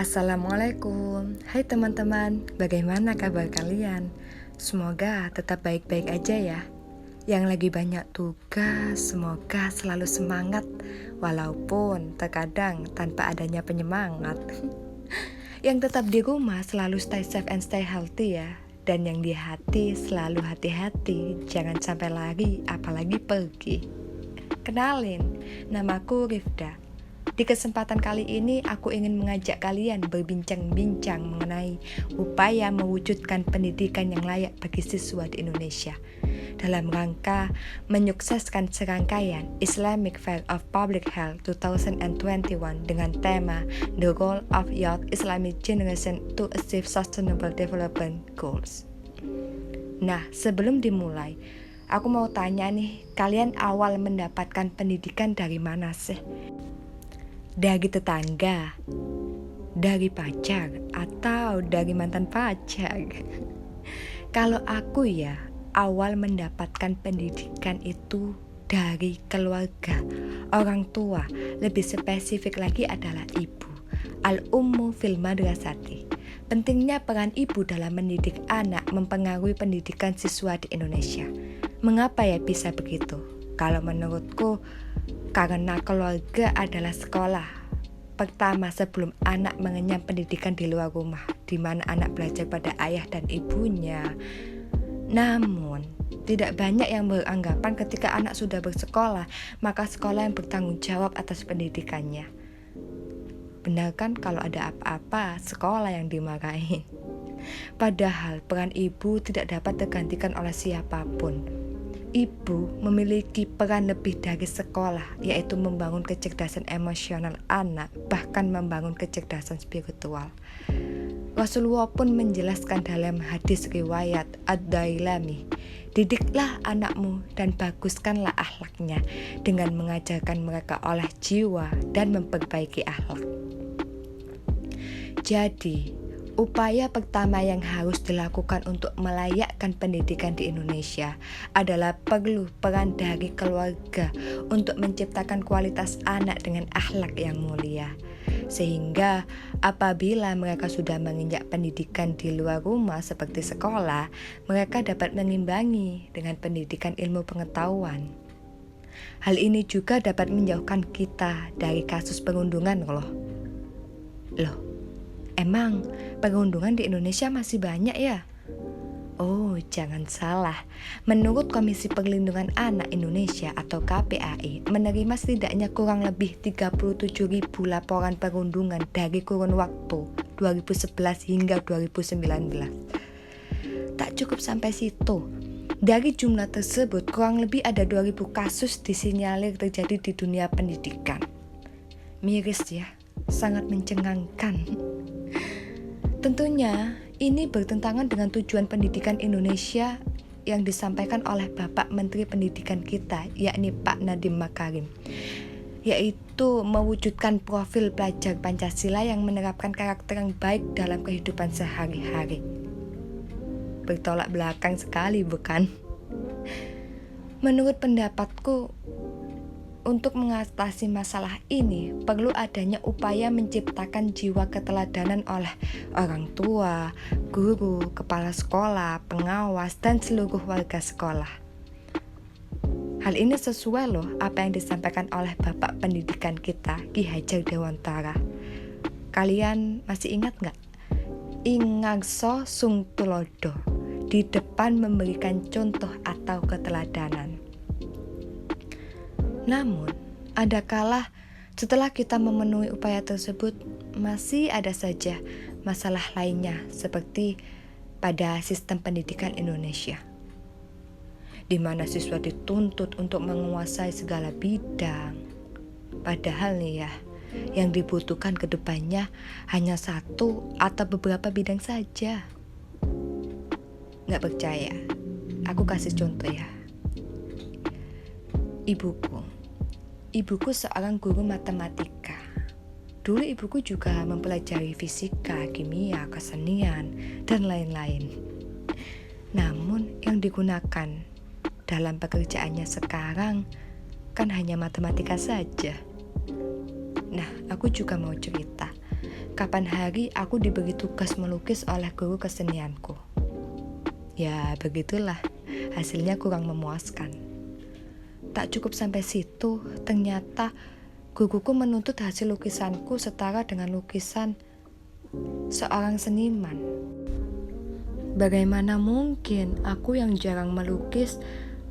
Assalamualaikum, hai teman-teman, bagaimana kabar kalian? Semoga tetap baik-baik aja ya. Yang lagi banyak tugas, semoga selalu semangat, walaupun terkadang tanpa adanya penyemangat. Yang tetap di rumah selalu stay safe and stay healthy ya. Dan yang di hati selalu hati-hati, jangan sampai lari, apalagi pergi. Kenalin, namaku Rifda. Di kesempatan kali ini aku ingin mengajak kalian berbincang-bincang mengenai upaya mewujudkan pendidikan yang layak bagi siswa di Indonesia dalam rangka menyukseskan serangkaian Islamic Fair of Public Health 2021 dengan tema The Role of Youth Islamic Generation to Achieve Sustainable Development Goals. Nah, sebelum dimulai, aku mau tanya nih, kalian awal mendapatkan pendidikan dari mana sih? Dari tetangga, dari pacar, atau dari mantan pacar? Kalau aku ya, awal mendapatkan pendidikan itu dari keluarga, orang tua, lebih spesifik lagi adalah ibu. Al-ummu fil madrasati. Pentingnya peran ibu dalam mendidik anak mempengaruhi pendidikan siswa di Indonesia. Mengapa ya bisa begitu? Kalau menurutku, karena keluarga adalah sekolah pertama sebelum anak mengenyam pendidikan di luar rumah, di mana anak belajar pada ayah dan ibunya. Namun, tidak banyak yang beranggapan ketika anak sudah bersekolah, maka sekolah yang bertanggung jawab atas pendidikannya. Benar kan kalau ada apa-apa, sekolah yang dimarahin. Padahal peran ibu tidak dapat tergantikan oleh siapapun. Ibu memiliki peran lebih dari sekolah, yaitu membangun kecerdasan emosional anak, bahkan membangun kecerdasan spiritual. Rasulullah pun menjelaskan dalam hadis riwayat Ad-Dailami, didiklah anakmu dan baguskanlah akhlaknya dengan mengajarkan mereka olah jiwa dan memperbaiki akhlak. Jadi, upaya pertama yang harus dilakukan untuk melayakkan pendidikan di Indonesia adalah perlu peran dari keluarga untuk menciptakan kualitas anak dengan akhlak yang mulia. Sehingga apabila mereka sudah menginjak pendidikan di luar rumah seperti sekolah, mereka dapat mengimbangi dengan pendidikan ilmu pengetahuan. Hal ini juga dapat menjauhkan kita dari kasus perundungan loh. Emang perundungan di Indonesia masih banyak ya? Oh, jangan salah. Menurut Komisi Perlindungan Anak Indonesia atau KPAI, menerima setidaknya kurang lebih 37.000 laporan perundungan dari kurun waktu 2011 hingga 2019. Tak cukup sampai situ. Dari jumlah tersebut, kurang lebih ada 2.000 kasus disinyalir terjadi di dunia pendidikan. Miris ya, sangat mencengangkan. Tentunya ini bertentangan dengan tujuan pendidikan Indonesia yang disampaikan oleh Bapak Menteri Pendidikan kita, yakni Pak Nadiem Makarim, yaitu mewujudkan profil pelajar Pancasila yang menerapkan karakter yang baik dalam kehidupan sehari-hari. Bertolak belakang sekali, bukan? Menurut pendapatku, untuk mengatasi masalah ini, perlu adanya upaya menciptakan jiwa keteladanan oleh orang tua, guru, kepala sekolah, pengawas, dan seluruh warga sekolah. Hal ini sesuai loh apa yang disampaikan oleh Bapak Pendidikan kita, Ki Hajar Dewantara. Kalian masih ingat nggak? Ingangso sung tulodo, di depan memberikan contoh atau keteladanan. Namun, ada kala setelah kita memenuhi upaya tersebut, masih ada saja masalah lainnya seperti pada sistem pendidikan Indonesia, di mana siswa dituntut untuk menguasai segala bidang. Padahal nih ya, yang dibutuhkan ke depannya hanya satu atau beberapa bidang saja. Nggak percaya? Aku kasih contoh ya. Ibuku seorang guru matematika. Dulu ibuku juga mempelajari fisika, kimia, kesenian, dan lain-lain. Namun yang digunakan dalam pekerjaannya sekarang kan hanya matematika saja. Nah, aku juga mau cerita. kapan hari aku diberi tugas melukis oleh guru kesenianku. Ya begitulah, hasilnya kurang memuaskan. Tak cukup sampai situ, ternyata guruku menuntut hasil lukisanku setara dengan lukisan seorang seniman. Bagaimana mungkin aku yang jarang melukis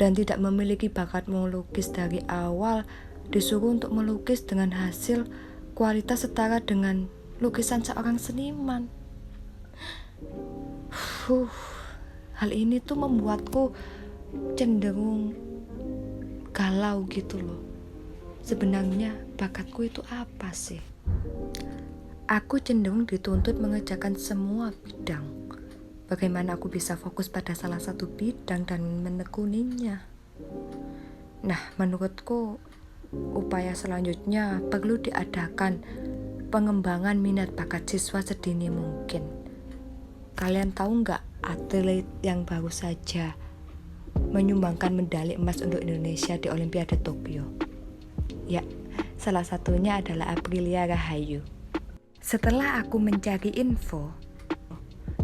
dan tidak memiliki bakat melukis dari awal disuruh untuk melukis dengan hasil kualitas setara dengan lukisan seorang seniman. Hal ini tuh membuatku cenderung galau gitu loh. Sebenarnya bakatku itu apa sih? Aku cenderung dituntut mengerjakan semua bidang. Bagaimana aku bisa fokus pada salah satu bidang dan menekuninya? Nah, menurutku upaya selanjutnya perlu diadakan pengembangan minat bakat siswa sedini mungkin. Kalian tahu nggak atlet yang baru saja menyumbangkan medali emas untuk Indonesia di Olimpiade Tokyo? Ya, salah satunya adalah Aprilia Rahayu. Setelah aku mencari info,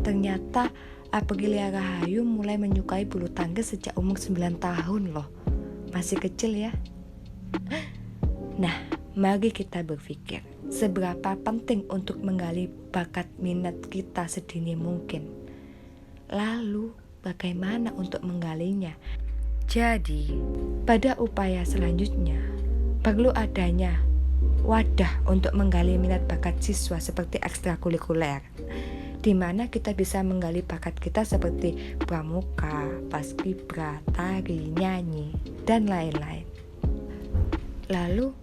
ternyata Aprilia Rahayu mulai menyukai bulu tangkis sejak umur 9 tahun loh. Masih kecil ya. Nah, mari kita berpikir seberapa penting untuk menggali bakat minat kita sedini mungkin. Lalu, bagaimana untuk menggalinya? Jadi, pada upaya selanjutnya, perlu adanya wadah untuk menggali minat bakat siswa seperti ekstrakurikuler, di mana kita bisa menggali bakat kita seperti pramuka, paskibra, tari, nyanyi, dan lain-lain. Lalu,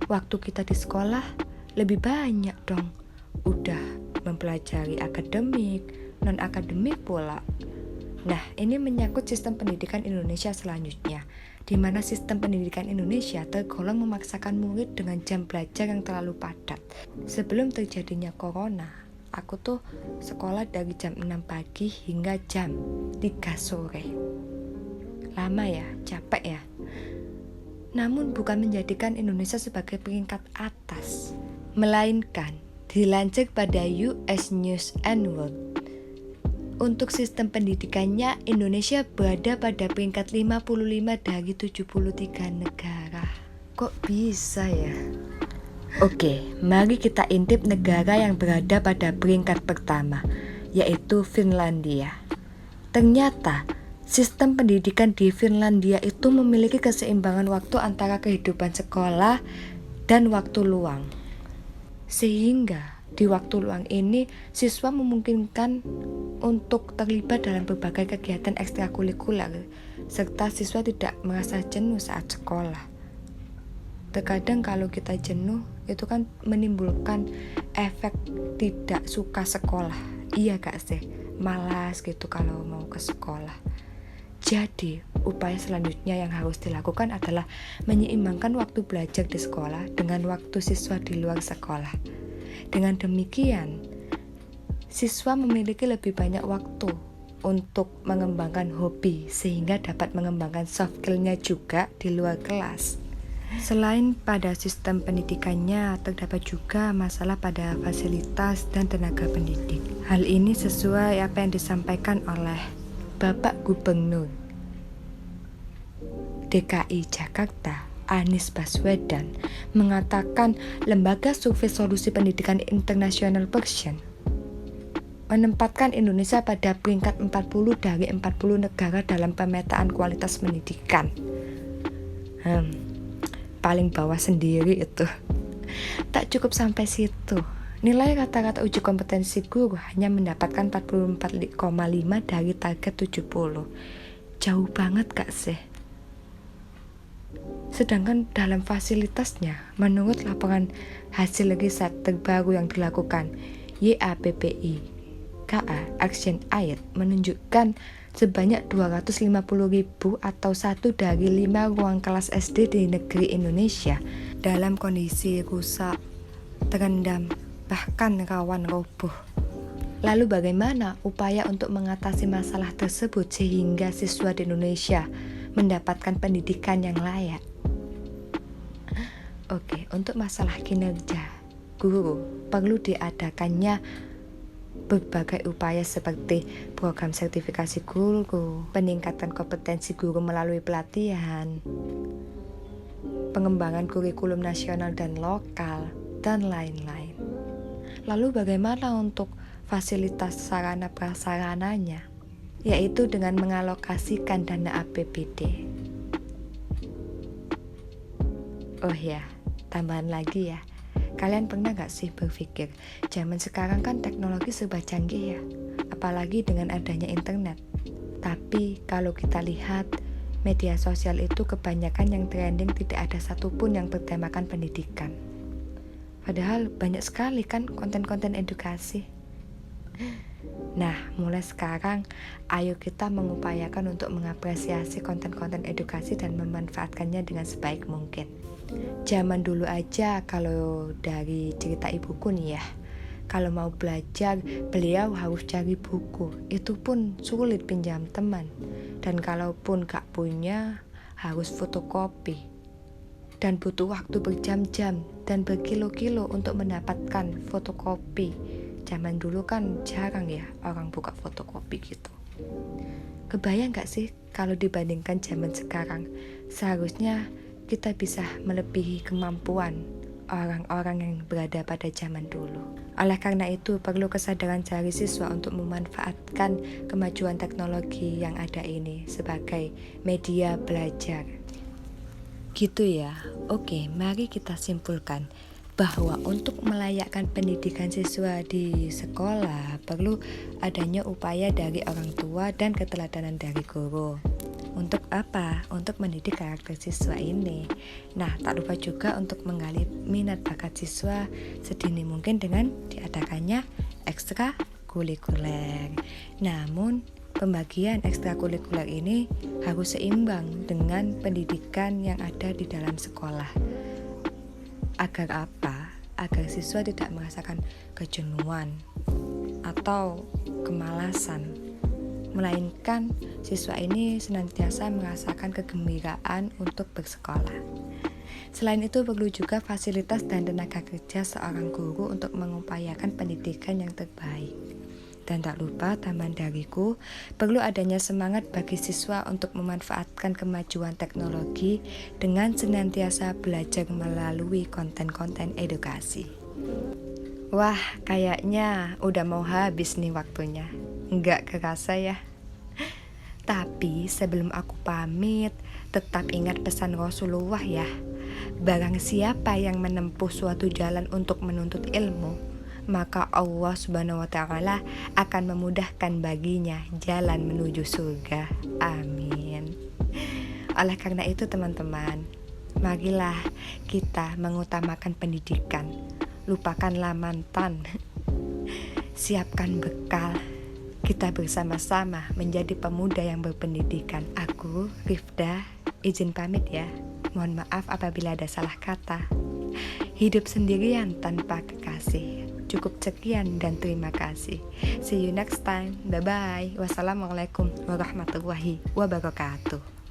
waktu kita di sekolah lebih banyak dong. Udah mempelajari akademik, non-akademik pula. Nah, ini menyangkut sistem pendidikan Indonesia selanjutnya, di mana sistem pendidikan Indonesia tergolong memaksakan murid dengan jam belajar yang terlalu padat. Sebelum terjadinya corona, aku tuh sekolah dari jam 6 pagi hingga jam 3 sore. Lama ya, capek ya. Namun bukan menjadikan Indonesia sebagai peringkat atas, melainkan dilansir pada US News and World. Untuk sistem pendidikannya, Indonesia berada pada peringkat 55 dari 73 negara. Kok bisa ya? Oke, mari kita intip negara yang berada pada peringkat pertama, yaitu Finlandia. Ternyata, sistem pendidikan di Finlandia itu memiliki keseimbangan waktu antara kehidupan sekolah dan waktu luang. Sehingga di waktu luang ini, siswa memungkinkan untuk terlibat dalam berbagai kegiatan ekstrakurikuler, serta siswa tidak merasa jenuh saat sekolah. Terkadang kalau kita jenuh, itu kan menimbulkan efek tidak suka sekolah. Iya gak sih? Malas gitu kalau mau ke sekolah. Jadi, upaya selanjutnya yang harus dilakukan adalah menyeimbangkan waktu belajar di sekolah dengan waktu siswa di luar sekolah. Dengan demikian, siswa memiliki lebih banyak waktu untuk mengembangkan hobi sehingga dapat mengembangkan soft skill-nya juga di luar kelas. Selain pada sistem pendidikannya, terdapat juga masalah pada fasilitas dan tenaga pendidik. Hal ini sesuai apa yang disampaikan oleh Bapak Gubernur DKI Jakarta, Anies Baswedan, mengatakan lembaga survei solusi pendidikan internasional Persen menempatkan Indonesia pada peringkat 40 dari 40 negara dalam pemetaan kualitas pendidikan. Paling bawah sendiri itu. Tak cukup sampai situ. Nilai rata-rata uji kompetensi guru hanya mendapatkan 44,5 dari target 70. Jauh banget gak sih? Sedangkan dalam fasilitasnya, menurut laporan hasil riset terbaru yang dilakukan YAPPI KA Action Aid menunjukkan sebanyak 250.000 atau 1 dari 5 ruang kelas SD di negeri Indonesia dalam kondisi rusak, terendam, bahkan rawan roboh. Lalu bagaimana upaya untuk mengatasi masalah tersebut sehingga siswa di Indonesia mendapatkan pendidikan yang layak? Oke, untuk masalah kinerja guru, perlu diadakannya berbagai upaya seperti program sertifikasi guru, peningkatan kompetensi guru melalui pelatihan, pengembangan kurikulum nasional dan lokal, dan lain-lain. Lalu bagaimana untuk fasilitas sarana prasarananya? Yaitu dengan mengalokasikan dana APBD. Oh ya, tambahan lagi ya. Kalian pernah gak sih berpikir, zaman sekarang kan teknologi serba canggih ya, apalagi dengan adanya internet. Tapi kalau kita lihat, media sosial itu kebanyakan yang trending tidak ada satupun yang bertemakan pendidikan. Padahal banyak sekali kan konten-konten edukasi. Nah, mulai sekarang, ayo kita mengupayakan untuk mengapresiasi konten-konten edukasi dan memanfaatkannya dengan sebaik mungkin. Zaman dulu aja, kalau dari cerita ibuku nih ya, kalau mau belajar, beliau harus cari buku. Itu pun sulit pinjam teman. Dan kalaupun gak punya, harus fotokopi. Dan butuh waktu berjam-jam dan berkilo-kilo untuk mendapatkan fotokopi. Zaman dulu kan jarang ya orang buka fotokopi gitu. Kebayang gak sih kalau dibandingkan zaman sekarang? Seharusnya kita bisa melebihi kemampuan orang-orang yang berada pada zaman dulu. Oleh karena itu, perlu kesadaran dari siswa untuk memanfaatkan kemajuan teknologi yang ada ini sebagai media belajar. Gitu ya. Oke, mari kita simpulkan bahwa untuk melayakkan pendidikan siswa di sekolah perlu adanya upaya dari orang tua dan keteladanan dari guru. Untuk apa? Untuk mendidik karakter siswa ini. Nah, tak lupa juga untuk menggali minat bakat siswa sedini mungkin dengan diadakannya ekstrakurikuler. Namun, pembagian ekstrakurikuler ini harus seimbang dengan pendidikan yang ada di dalam sekolah. Agar apa? Agar siswa tidak merasakan kejenuhan atau kemalasan, melainkan siswa ini senantiasa merasakan kegembiraan untuk bersekolah. Selain itu, perlu juga fasilitas dan tenaga kerja seorang guru untuk mengupayakan pendidikan yang terbaik. Dan tak lupa, tambahan dariku, perlu adanya semangat bagi siswa untuk memanfaatkan kemajuan teknologi dengan senantiasa belajar melalui konten-konten edukasi. Wah, kayaknya udah mau habis nih waktunya. Nggak kerasa ya. Tapi sebelum aku pamit, tetap ingat pesan Rasulullah ya. Barang siapa yang menempuh suatu jalan untuk menuntut ilmu, maka Allah Subhanahu wa Ta'ala akan memudahkan baginya jalan menuju surga. Amin. Oleh karena itu teman-teman, marilah kita mengutamakan pendidikan. Lupakanlah mantan. Siapkan bekal. Kita bersama-sama menjadi pemuda yang berpendidikan. Aku, Rifda, izin pamit ya. Mohon maaf apabila ada salah kata. Hidup sendirian tanpa kekasih. Cukup sekian dan terima kasih. See you next time. Bye-bye. Wassalamualaikum warahmatullahi wabarakatuh.